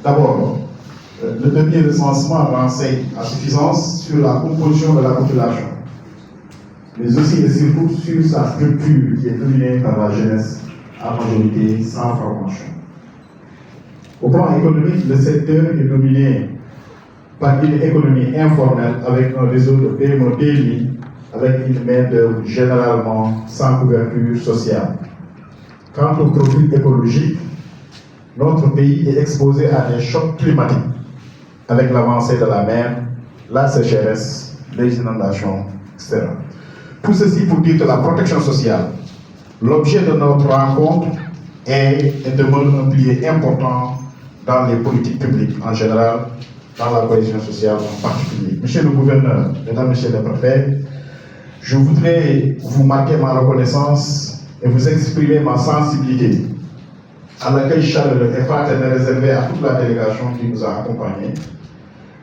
D'abord, le premier recensement renseigne à suffisance sur la composition de la population, mais aussi et surtout sur sa structure qui est dominée par la jeunesse à majorité sans formation. Au plan économique, le secteur est dominé par une économie informelle avec un réseau de PME-PMI avec une main-d'œuvre généralement sans couverture sociale. Quant au profil écologique, notre pays est exposé à des chocs climatiques avec l'avancée de la mer, la sécheresse, les inondations, etc. Tout ceci pour dire que la protection sociale, l'objet de notre rencontre est et demeure un pilier important dans les politiques publiques en général, dans la cohésion sociale en particulier. Monsieur le gouverneur, mesdames, messieurs les préfets, je voudrais vous marquer ma reconnaissance et vous exprimer ma sensibilité à l'accueil chaleureux et fraternel réservé à toute la délégation qui nous a accompagnés.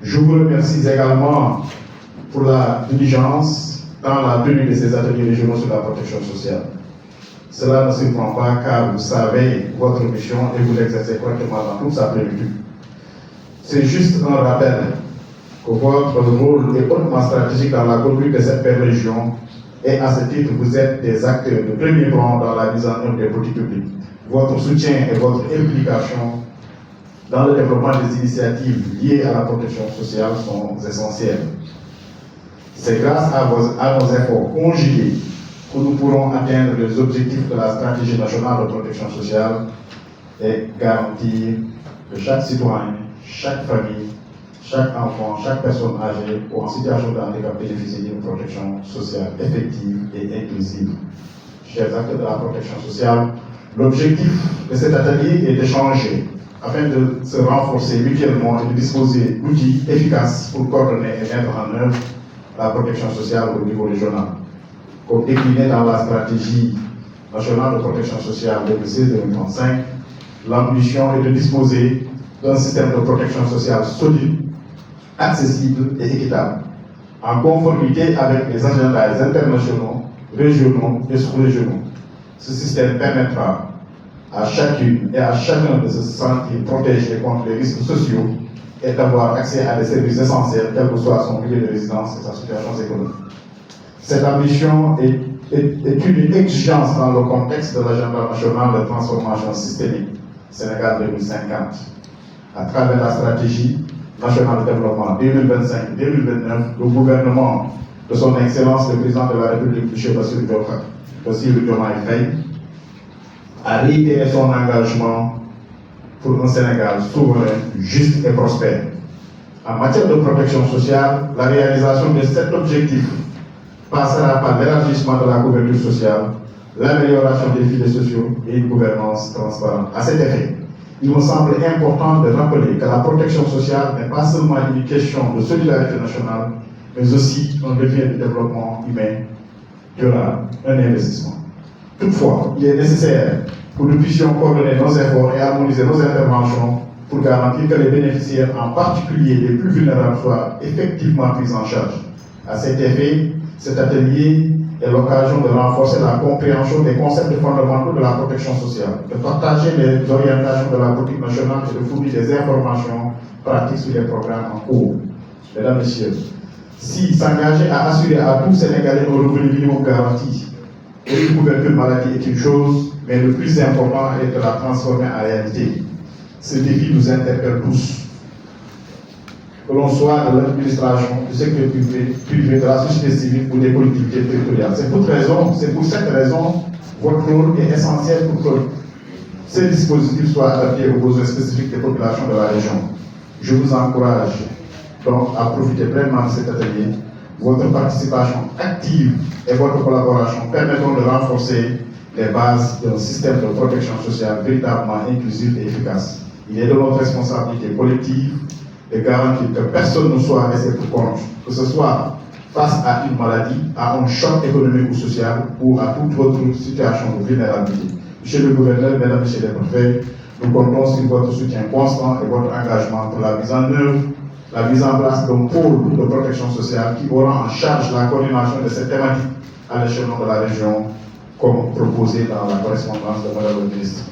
Je vous remercie également pour la diligence dans la tenue de ces ateliers régionaux sur la protection sociale. Cela ne surprend pas car vous savez votre mission et vous l'exercez correctement dans toute sa plénitude. C'est juste un rappel que votre rôle est hautement stratégique dans la conduite de cette belle région et à ce titre, vous êtes des acteurs de premier plan dans la mise en œuvre des politiques publiques. Votre soutien et votre implication dans le développement des initiatives liées à la protection sociale sont essentiels. C'est grâce à nos efforts conjugués que nous pourrons atteindre les objectifs de la stratégie nationale de protection sociale et garantir que chaque citoyen, chaque famille, chaque enfant, chaque personne âgée ou en situation de handicap bénéficie d'une protection sociale effective et inclusive. Chers acteurs de la protection sociale, l'objectif de cet atelier est d'échanger afin de se renforcer mutuellement et de disposer d'outils efficaces pour coordonner et mettre en œuvre la protection sociale au niveau régional. Comme décliné dans la stratégie nationale de protection sociale 2016-2035, l'ambition est de disposer d'un système de protection sociale solide, accessible et équitable, en conformité avec les agendas internationaux, régionaux et sous-régionaux. Ce système permettra à chacune et à chacun de se sentir protégé contre les risques sociaux et d'avoir accès à des services essentiels, quel que soit son milieu de résidence et sa situation économique. Cette ambition est une exigence dans le contexte de l'agenda national de transformation systémique Sénégal 2050. À travers la stratégie nationale de développement 2025-2029, le gouvernement de son Excellence le Président de la République, M. Bassirou Diomaye Faye, a réitéré son engagement pour un Sénégal souverain, juste et prospère. En matière de protection sociale, la réalisation de cet objectif passera par l'élargissement de la couverture sociale, l'amélioration des filets sociaux et une gouvernance transparente. À cet effet, il me semble important de rappeler que la protection sociale n'est pas seulement une question de solidarité nationale, mais aussi un levier de développement humain durable, un investissement. Toutefois, il est nécessaire que nous puissions coordonner nos efforts et harmoniser nos interventions pour garantir que les bénéficiaires, en particulier les plus vulnérables, soient effectivement pris en charge. À cet effet, cet atelier est l'occasion de renforcer la compréhension des concepts fondamentaux de la protection sociale, de partager les orientations de la politique nationale et de fournir des informations pratiques sur les programmes en cours. Mesdames, Messieurs, si s'engager à assurer à tous Sénégalais un revenu minimum garanti et une couverture maladie est une chose, mais le plus important est de la transformer en réalité. Ce défi nous interpelle tous. Que l'on soit de l'administration, du secteur privé, de la société civile ou des collectivités territoriales. C'est pour cette raison, votre rôle est essentiel pour que ces dispositifs soient adaptés aux besoins spécifiques des populations de la région. Je vous encourage donc à profiter pleinement de cet atelier. Votre participation active et votre collaboration permettront de renforcer les bases d'un système de protection sociale véritablement inclusif et efficace. Il est de notre responsabilité collective de garantir que personne ne soit laissé pour compte, que ce soit face à une maladie, à un choc économique ou social ou à toute autre situation de vulnérabilité. Monsieur le gouverneur, mesdames, messieurs les préfets, nous comptons sur votre soutien constant et votre engagement pour la mise en œuvre, la mise en place d'un pôle de protection sociale qui aura en charge la coordination de cette thématique à l'échelon de la région, comme proposé dans la correspondance de Madame le ministre.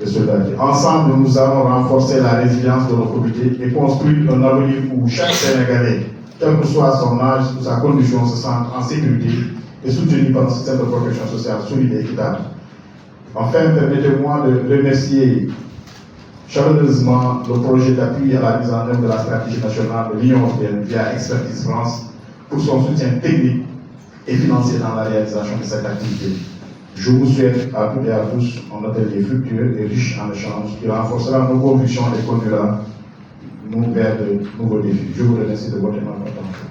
de solidarité. Ensemble, nous allons renforcer la résilience de nos comités et construire un avenir où chaque Sénégalais, quel que soit son âge ou sa condition, se sent en sécurité et soutenu par un système de protection sociale solide et équitable. Enfin, permettez-moi de remercier chaleureusement le projet d'appui à la mise en œuvre de la stratégie nationale de l'Union européenne via Expertise France pour son soutien technique et financier dans la réalisation de cette activité. Je vous souhaite à toutes et à tous un atelier fructueux et riche en échanges qui renforcera nos convictions et conduira nous vers de nouveaux défis. Je vous remercie de votre attention.